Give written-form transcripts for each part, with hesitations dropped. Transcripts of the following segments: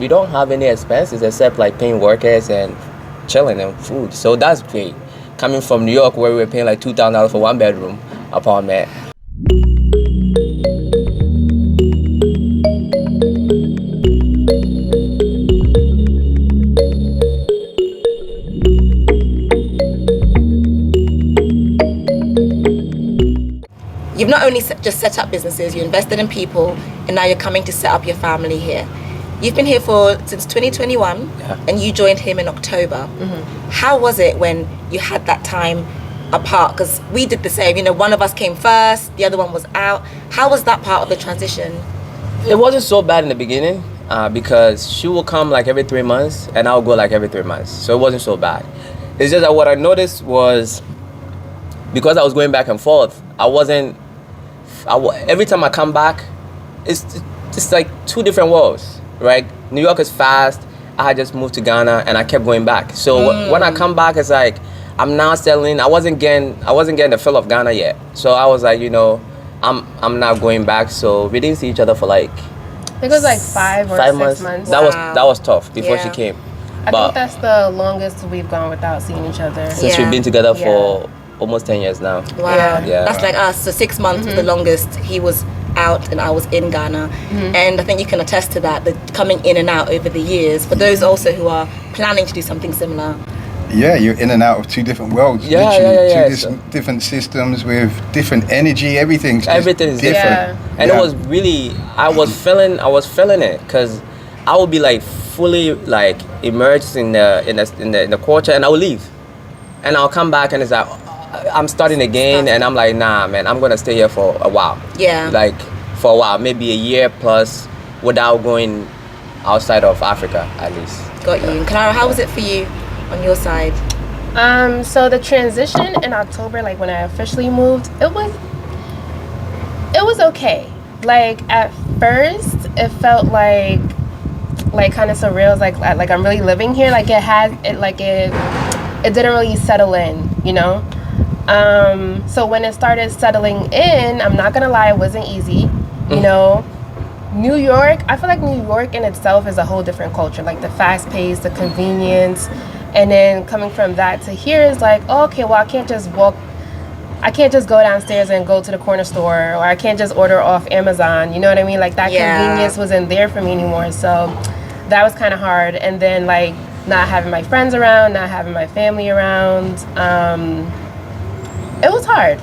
we don't have any expenses except like paying workers and chilling and food. So that's great. Coming from New York, where we were paying like $2,000 for one bedroom apartment. You've not only just set up businesses, you invested in people, and now you're coming to set up your family here. You've been here since 2021, and you joined him in October. Mm-hmm. How was it when you had that time apart? Because we did the same. You know, one of us came first, the other one was out. How was that part of the transition? It wasn't so bad in the beginning because she will come like every 3 months, and I'll go like every 3 months. So it wasn't so bad. It's just that what I noticed was because I was going back and forth, every time I come back, it's just like two different worlds, right? New York is fast. I had just moved to Ghana and I kept going back. So when I come back, it's like I'm now settling. I wasn't getting the feel of Ghana yet. So I was like, I'm not going back. So we didn't see each other for like I think it was like 5 or 6 months. That was tough before she came. I think that's the longest we've gone without seeing each other. Since we've been together for almost 10 years now. Wow. Yeah. That's like us. So 6 months was the longest. He was out and I was in Ghana. Mm-hmm. And I think you can attest to that, the coming in and out over the years. For those also who are planning to do something similar. Yeah, you're in and out of two different worlds. Two different systems with different energy. Everything is different. And it was really, I was feeling it because I would be like fully like immersed in the culture, and I would leave. And I'll come back and it's like, I'm starting again, and I'm like, nah, man, I'm gonna stay here for a while. Yeah. Like for a while, maybe a year plus, without going outside of Africa at least. Got you. And Clara, how was it for you on your side? So the transition in October, like when I officially moved, it was okay. Like at first, it felt like kind of surreal. Like I'm really living here. Like it didn't really settle in, you know. So when it started settling in, I'm not gonna lie, it wasn't easy, you know. New York, I feel like New York in itself is a whole different culture, like the fast pace, the convenience, and then coming from that to here is like, oh, okay, well I can't just go downstairs and go to the corner store, or I can't just order off Amazon, you know what I mean? Like that convenience wasn't there for me anymore, so that was kind of hard. And then like not having my friends around, not having my family around, it was hard.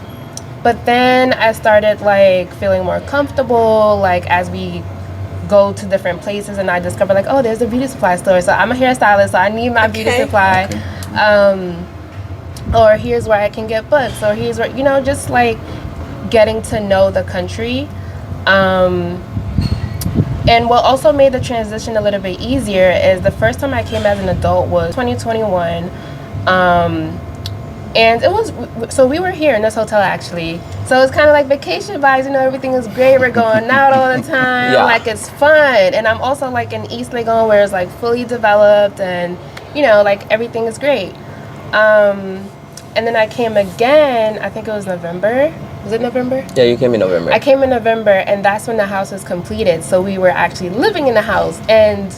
But then I started like feeling more comfortable, like as we go to different places, and I discovered like, oh, there's a beauty supply store, so I'm a hairstylist, so I need my beauty supply. Or here's where I can get books, or here's where, you know, just like getting to know the country. And what also made the transition a little bit easier is the first time I came as an adult was 2021. And it was, so we were here in this hotel actually. So it's kind of like vacation vibes, you know, everything is great. We're going out all the time. Like it's fun. And I'm also like in East Legon where it's like fully developed and, you know, like everything is great. And then I came again, I think it was November. Was it November? Yeah, you came in November. I came in November, and that's when the house was completed. So we were actually living in the house. And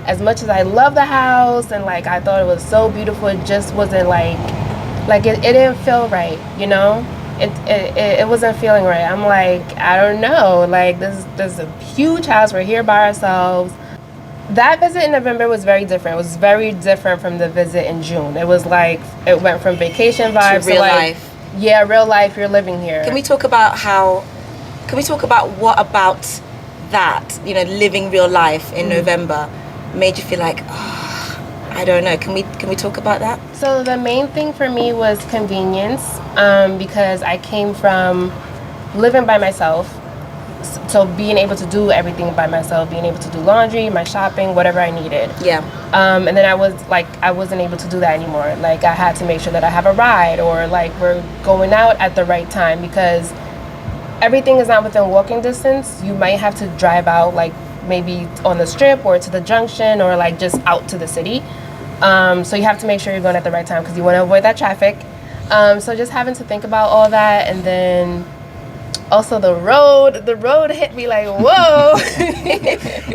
as much as I love the house and like I thought it was so beautiful, it just wasn't like it didn't feel right, you know? It wasn't feeling right. I'm like, I don't know, like this is a huge house, we're here by ourselves. That visit in November was very different. It was very different from the visit in June. It was like, it went from vacation vibes to real life. Yeah, real life, you're living here. Can we talk about what about that, you know, living real life in November made you feel like, I don't know. Can we talk about that? So the main thing for me was convenience, because I came from living by myself. So being able to do everything by myself, being able to do laundry, my shopping, whatever I needed. Yeah. And then I wasn't able to do that anymore. Like I had to make sure that I have a ride, or like we're going out at the right time, because everything is not within walking distance. You might have to drive out, like maybe on the strip or to the junction, or like just out to the city. So you have to make sure you're going at the right time because you want to avoid that traffic. So just having to think about all that, and then Also the road hit me like, whoa.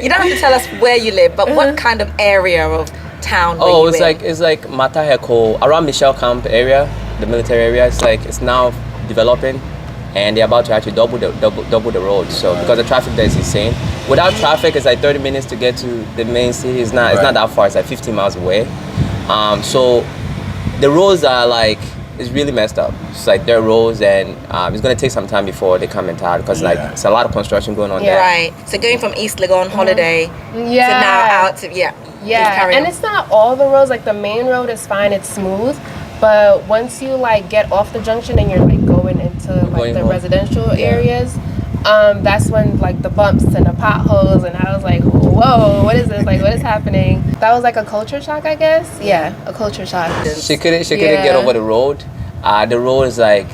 You don't have to tell us where you live, but what kind of area of town were you in? It's like Mataheko, around Michelle Camp area, the military area. It's now developing, and they're about to actually double the road. So because the traffic there is insane. Without traffic, it's like 30 minutes to get to the main city. It's not that far. It's like 15 miles away. So the roads are like, it's really messed up. It's like dirt roads, and it's gonna take some time before they come in town because like it's a lot of construction going on there. Right. So going from East Legon holiday to now out to Yeah, and it's not all the roads. Like the main road is fine, it's smooth, but once you like get off the junction and you're like going into like the residential areas, that's when like the bumps and the potholes, and I was like, whoa, what is this? Like, what is happening? That was like a culture shock, I guess. Yeah, a culture shock. She couldn't get over the road. The road is like,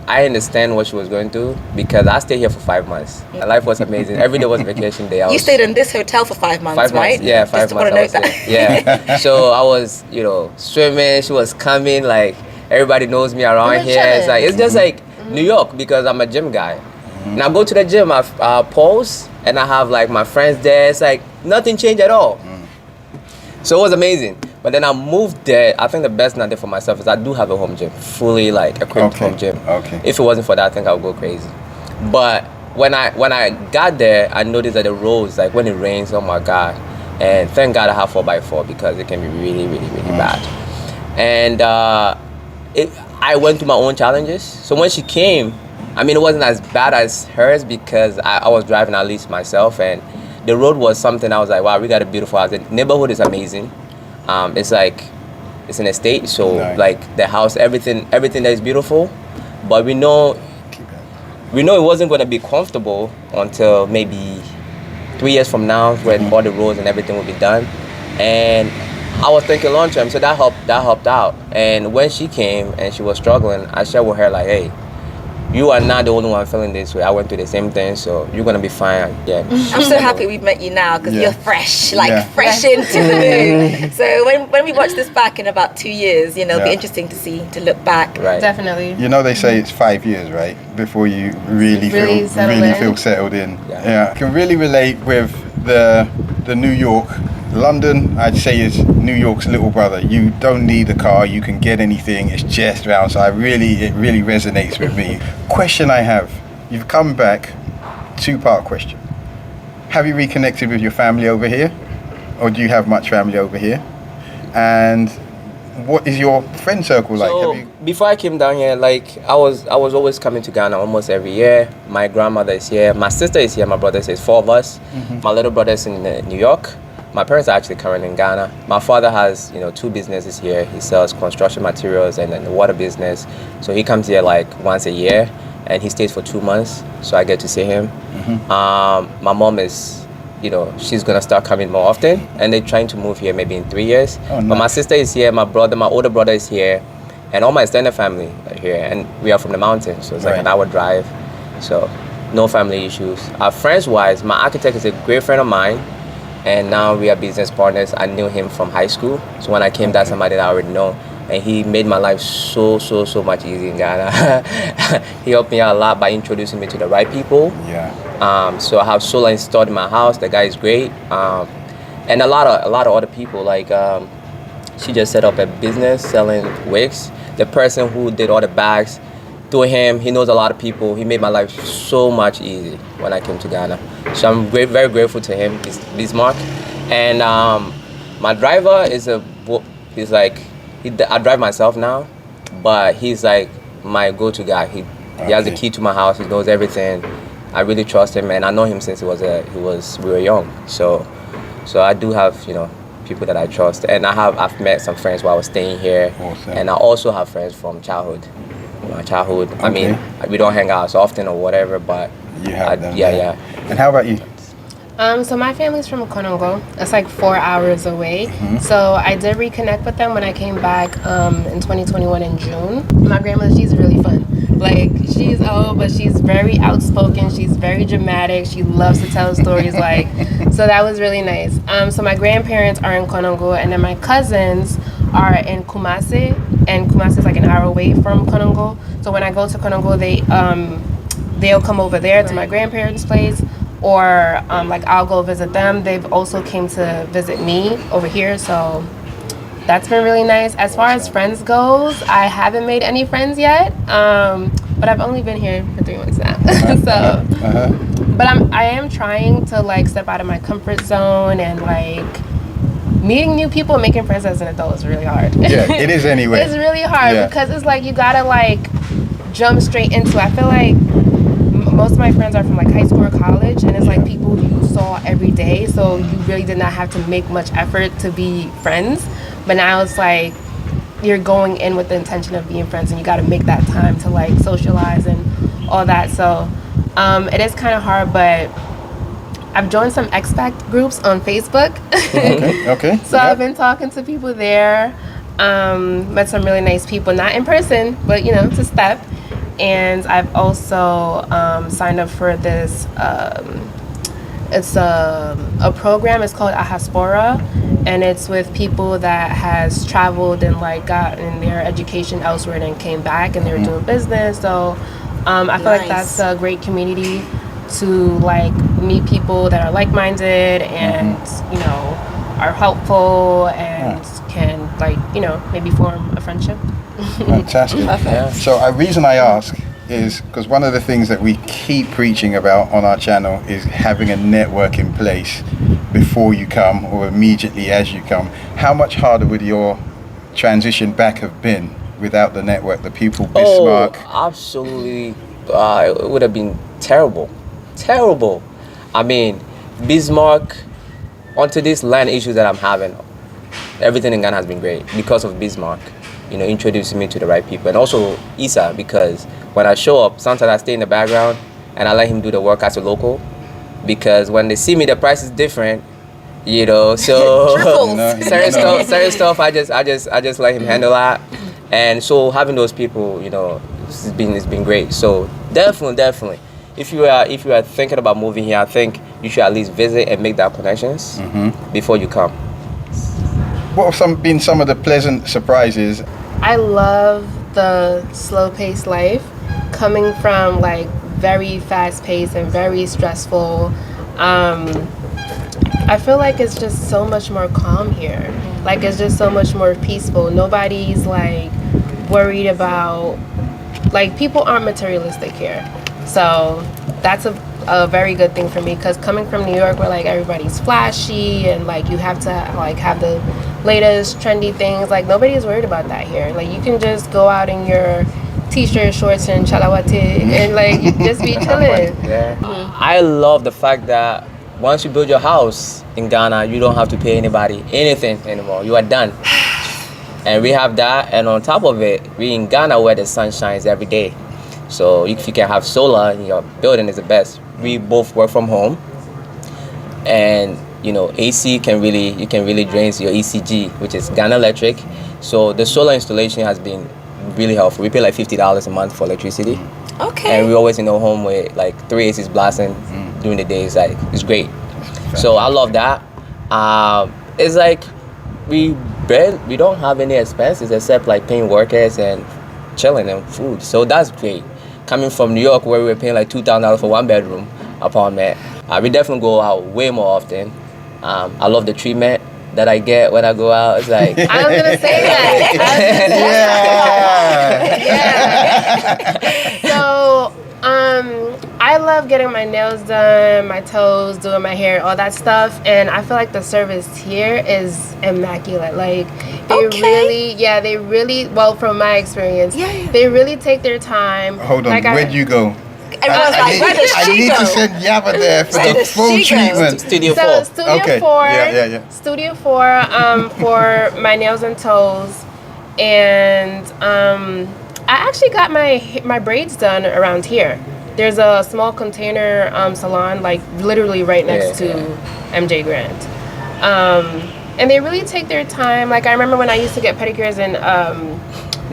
I understand what she was going through because I stayed here for 5 months. My life was amazing. Every day was a vacation day. You stayed in this hotel for 5 months, right? Yeah, 5 months. Yeah. So I was, swimming. She was coming. Like everybody knows me around here. It's like it's just like New York because I'm a gym guy. And I go to the gym. I pose and I have like my friends there. It's like nothing changed at all. So it was amazing. But then I moved there. I think the best thing I did for myself is I do have a home gym, fully like equipped home gym. Okay. If it wasn't for that, I think I would go crazy. But when I got there, I noticed that the roads, like when it rains, oh my God. And thank God I have 4x4 because it can be really, really, really bad. And I went through my own challenges. So when she came, I mean, it wasn't as bad as hers because I was driving at least myself, and the road was something I was like, wow, we got a beautiful house. The neighborhood is amazing. It's like, it's an estate, so like the house, everything that is beautiful, but we know it wasn't going to be comfortable until maybe 3 years from now when all the roads and everything will be done. And I was thinking long term, so that helped out. And when she came and she was struggling, I shared with her like, hey, you are not the only one feeling this way. I went through the same thing, so you're gonna be fine. Yeah. I'm so happy we've met you now because you're fresh, fresh into the mood. So when we watch this back in about 2 years, it'll be interesting to look back. Right. Definitely. They say it's 5 years, right, before you really feel settled in. Yeah. I can really relate with the New York. London, I'd say, is New York's little brother. You don't need a car, you can get anything, it's just around. So it really resonates with me. Question I have, you've come back, 2-part question. Have you reconnected with your family over here? Or do you have much family over here? And what is your friend circle like? So, before I came down here, like I was always coming to Ghana almost every year. My grandmother is here, my sister is here, my brother is here, 4 of us. My little brother is in New York. My parents are actually currently in Ghana. My father has, 2 businesses here. He sells construction materials and then the water business. So he comes here like once a year and he stays for 2 months. So I get to see him. My mom is, she's gonna start coming more often, and they're trying to move here maybe in 3 years. Oh, nice. But my sister is here, my older brother is here, and all my extended family are here. And we are from the mountains, so it's like an hour drive. So no family issues. Friends-wise, my architect is a great friend of mine. And now we are business partners. I knew him from high school. So when I came, that's somebody that I already know. And he made my life so much easier in Ghana. He helped me out a lot by introducing me to the right people. Yeah. So I have solar installed in my house. The guy is great. And a lot of other people. Like she just set up a business selling wigs. The person who did all the bags, through him, he knows a lot of people. He made my life so much easier when I came to Ghana. So I'm very grateful to him, Bismarck. And my driver I drive myself now, but he's like my go-to guy. He has the key to my house. He knows everything. I really trust him, and I know him since we were young. So I do have people that I trust, and I've met some friends while I was staying here, and I also have friends from childhood. My childhood. I mean, we don't hang out so often or whatever, but you have them. Yeah. And how about you? So my family's from Konongo. It's like 4 hours away. So I did reconnect with them when I came back in 2021 in June. My grandmother, she's really fun. Like, she's old, but she's very outspoken. She's very dramatic. She loves to tell stories. So that was really nice. So my grandparents are in Konongo, and then my cousins are in Kumasi, and Kumasi is like an hour away from Konongo. So when I go to Konongo, they'll come over there to my grandparents' place, or like I'll go visit them. They've also came to visit me over here, so that's been really nice. As far as friends goes, I haven't made any friends yet, but I've only been here for 3 months now. But I am trying to like step out of my comfort zone, and like meeting new people and making friends as an adult is really hard. Yeah, it is anyway. It's really hard because it's like you gotta like jump straight into it. I feel like most of my friends are from like high school or college, and it's like people you saw every day, so you really did not have to make much effort to be friends. But now it's like you're going in with the intention of being friends, and you got to make that time to like socialize and all that. So it is kind of hard, but I've joined some expat groups on Facebook. Okay. So I've been talking to people there, met some really nice people, not in person, but you know, it's a step. And I've also signed up for this, it's a program, it's called Ahaspora, and it's with people that has traveled and like gotten their education elsewhere and then came back and they're doing business. So I feel like that's a great community to like meet people that are like-minded and you know are helpful and can like you know maybe form a friendship. Fantastic. So a reason I ask is because one of the things that we keep preaching about on our channel is having a network in place before you come or immediately as you come. How much harder would your transition back have been without the network, the people, Bismarck? Oh, absolutely. It would have been terrible. I mean, Bismarck, onto this land issues that I'm having, everything in Ghana has been great because of Bismarck, you know, introducing me to the right people. And also Issa, because when I show up, sometimes I stay in the background and I let him do the work as a local, because when they see me, the price is different, you know, so certain stuff I just let him handle that. And so having those people, you know, it's been great. So definitely, if you are thinking about moving here, I think you should at least visit and make that connections before you come. What have been some of the pleasant surprises? I love the slow-paced life, coming from like very fast-paced and very stressful. I feel like it's just so much more calm here. Like it's just so much more peaceful. Nobody's like worried about, like people aren't materialistic here. So that's a very good thing for me, because coming from New York where like everybody's flashy and like you have to like have the latest trendy things, like nobody's worried about that here. Like you can just go out in your t-shirt, shorts and chalawate and like you just be chilling. I love the fact that once you build your house in Ghana, you don't have to pay anybody anything anymore. You are done. And we have that, and on top of it, we in Ghana where the sun shines every day. So if you can have solar in your building, is the best. We both work from home, and you know AC you can really drain your ECG, which is Ghana Electric. So the solar installation has been really helpful. We pay like $50 a month for electricity. Okay. And we always in the home with like 3 ACs blasting during the day. It's great. So I love that. It's like we don't have any expenses except like paying workers and chilling and food. So that's great. Coming from New York where we were paying like $2,000 for 1 bedroom apartment, we definitely go out way more often. I love the treatment that I get when I go out. It's like I was gonna say that. So I love getting my nails done, my toes, doing my hair, all that stuff, and I feel like the service here is immaculate. Like they really well, from my experience, they really take their time. Hold on, like where'd you go? Everyone's like, where does I she need go? to send Yaba there for the full treatment. Studio 4. So Studio 4. Yeah. Studio 4 for my nails and toes, and I actually got my braids done around here. There's a small container salon like literally right next to MJ Grant, and they really take their time. Like I remember when I used to get pedicures in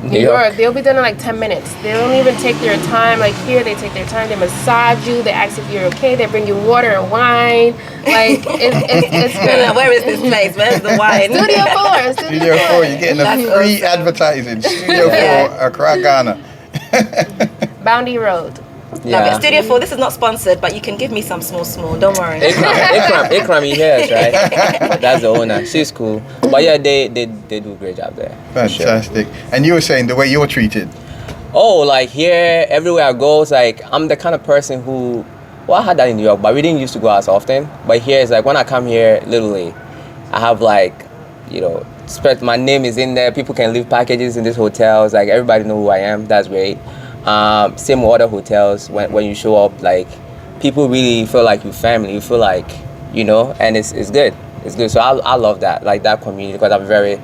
New York, they'll be done in like 10 minutes. They don't even take their time. Like here, they take their time. They massage you. They ask if you're okay. They bring you water and wine. Like it's good. Where is this place? Where's the wine? Studio 4. Studio 4, you're getting a free advertising. Studio 4, Accra, Ghana. Bounty Road. Love it. Studio 4, this is not sponsored, but you can give me some small. Don't worry. Ikram, he hears, right? That's the owner. She's cool. But yeah, they do a great job there. Fantastic. Sure. And you were saying the way you're treated. Oh, like here, everywhere I go, it's like I'm the kind of person who, well, I had that in New York, but we didn't used to go as often. But here, it's like when I come here, literally, I have like, you know, my name is in there. People can leave packages in these hotels. Like everybody know who I am. That's great. Same with other hotels. When you show up, like people really feel like you family. You feel like, you know, and it's good. It's good. So I love that, like that community, because I'm very,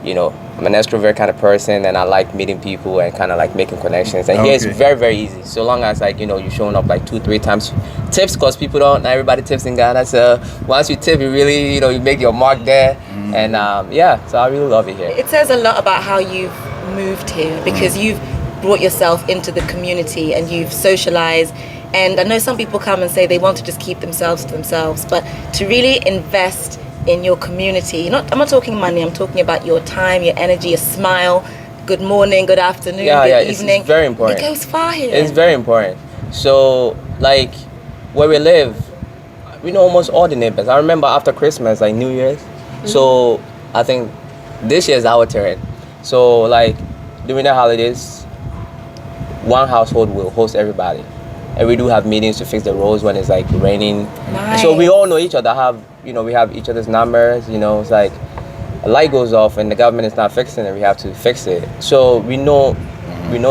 you know, I'm an extrovert kind of person, and I like meeting people and kind of like making connections. And here it's very, very easy. So long as like, you know, you're showing up like 2-3 times. Tips, because people don't, not everybody tips in Ghana. So once you tip, you really, you know, you make your mark there. And yeah, so I really love it here. It says a lot about how you've moved here, because you've brought yourself into the community and you've socialized. And I know some people come and say they want to just keep themselves to themselves, but to really invest in your community, I'm not talking money, I'm talking about your time, your energy, your smile, good morning, good afternoon, good evening. It's very important. It goes far here. It's very important. So like where we live, we know almost all the neighbors. I remember after Christmas, like New Year's, so I think this year is our turn. So like during the holidays, one household will host everybody, and we do have meetings to fix the roads when it's like raining. Nice. So we all know each other. We have each other's numbers. You know, it's like a light goes off and the government is not fixing it, we have to fix it. So we know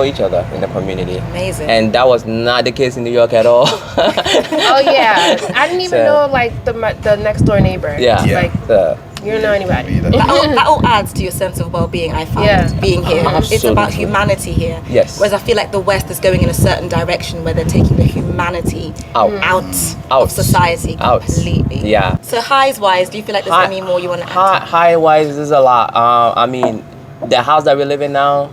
each other in the community. Amazing. And that was not the case in New York at all. Oh yeah, I didn't even know like the next door neighbor. Yeah. Like you don't know anybody. That all adds to your sense of well-being, I find, being here. It's about humanity here. Yes. Whereas I feel like the West is going in a certain direction where they're taking the humanity out of society completely. Yeah. So highs-wise, do you feel like there's any more you want to add? High-wise, there's a lot. I mean, the house that we live in now,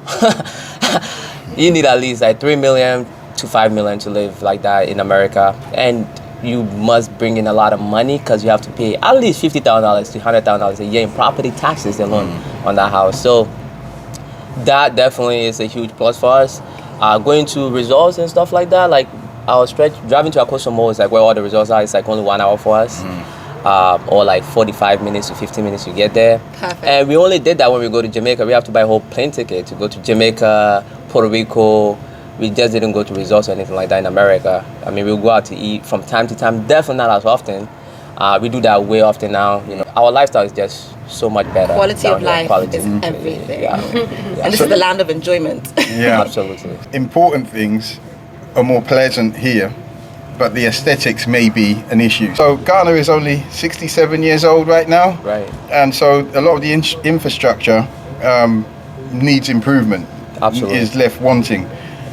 you need at least like 3 million to 5 million to live like that in America. And you must bring in a lot of money because you have to pay at least $50,000 to $100,000 a year in property taxes alone on that house. So that definitely is a huge plus for us. Going to resorts and stuff like that, like our stretch driving to Acosta Mall is like where all the resorts are. It's like only 1 hour for us, or like 45 minutes to 50 minutes to get there. Perfect. And we only did that when we go to Jamaica. We have to buy a whole plane ticket to go to Jamaica, Puerto Rico. We just didn't go to resorts or anything like that in America. I mean, we'll go out to eat from time to time, definitely not as often. We do that way often now. You know, our lifestyle is just so much better. Quality of life Quality. is everything. Yeah. And this is the land of enjoyment. Yeah, absolutely. Important things are more pleasant here, but the aesthetics may be an issue. So Ghana is only 67 years old right now. Right. And so a lot of the infrastructure needs improvement. Absolutely. Is left wanting.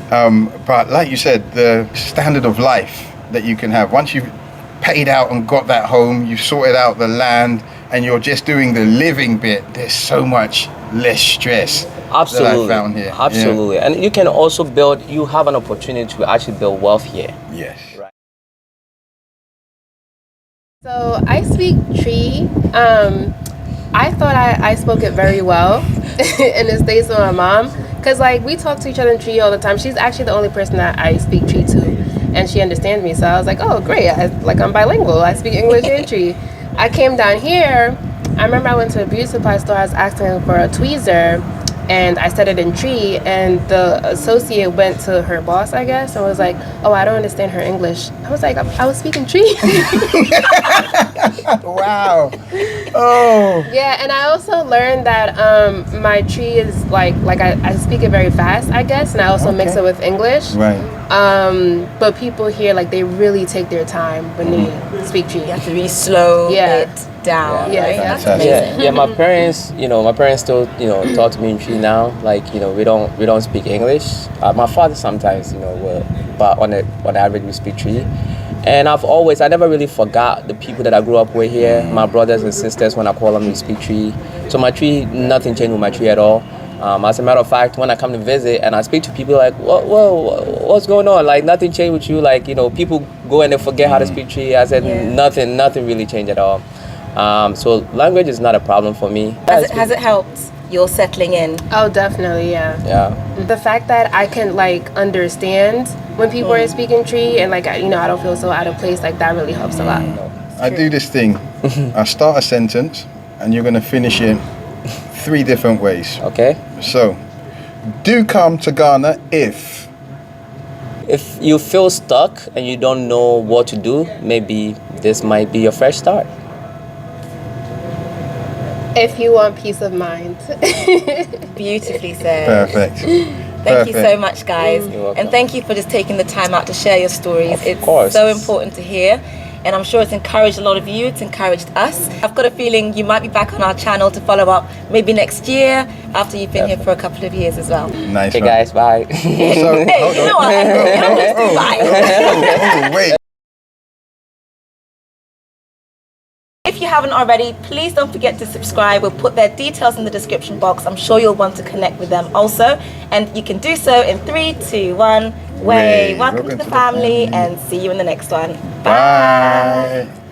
But like you said, the standard of life that you can have, once you've paid out and got that home, you've sorted out the land, and you're just doing the living bit, there's so much less stress. Absolutely. That I found here. Absolutely. Yeah. And you can also you have an opportunity to actually build wealth here. Yes. Right. So I speak Tree. I thought I spoke it very well in the States with my mom. Because like we talk to each other in Tree all the time. She's actually the only person that I speak Tree to. And she understands me. So I was like, oh great, I'm bilingual. I speak English and Tree. I came down here. I remember I went to a beauty supply store. I was asking for a tweezer. And I said it in Tree, and the associate went to her boss, I guess, and was like, oh, I don't understand her English. I was like, I was speaking Tree. Wow. Oh. Yeah, and I also learned that my Tree is like I speak it very fast, I guess, and I also mix it with English. Right. But people here, like, they really take their time when they speak Tree. You have to really slow it down. Yeah, right? that's amazing. Yeah, my parents still, talk to me in Tree now. Like, we don't speak English. My father sometimes, will, but on average we speak Tree. And I never really forgot the people that I grew up with here. My brothers and sisters, when I call them, we speak Tree. So my Tree, nothing changed with my Tree at all. As a matter of fact, when I come to visit and I speak to people like, whoa, what's going on? Like nothing changed with you. Like, you know, people go and they forget how to speak Tree. I said nothing really changed at all. So language is not a problem for me. Has it helped your settling in? Oh, definitely, yeah. Yeah. The fact that I can like understand when people are speaking Tree and like, you know, I don't feel so out of place, like that really helps a lot. I do this thing. I start a sentence and you're going to finish it 3 different ways. Okay. So, do come to Ghana if you feel stuck and you don't know what to do, maybe this might be your fresh start. If you want peace of mind. Beautifully said. Perfect. Thank you so much, guys. You're welcome. And thank you for just taking the time out to share your stories. Of It's course. so important to hear. And I'm sure it's encouraged a lot of you. It's encouraged us. I've got a feeling you might be back on our channel to follow up maybe next year after you've been here for a couple of years as well. Nice Okay, one. guys, bye. So, Hey, you know what? You don't just do bye. oh, wait. If you haven't already, please don't forget to subscribe. We'll put their details in the description box. I'm sure you'll want to connect with them also. And you can do so in 3, 2, 1. Way. Welcome to the family and see you in the next one. Bye. Bye.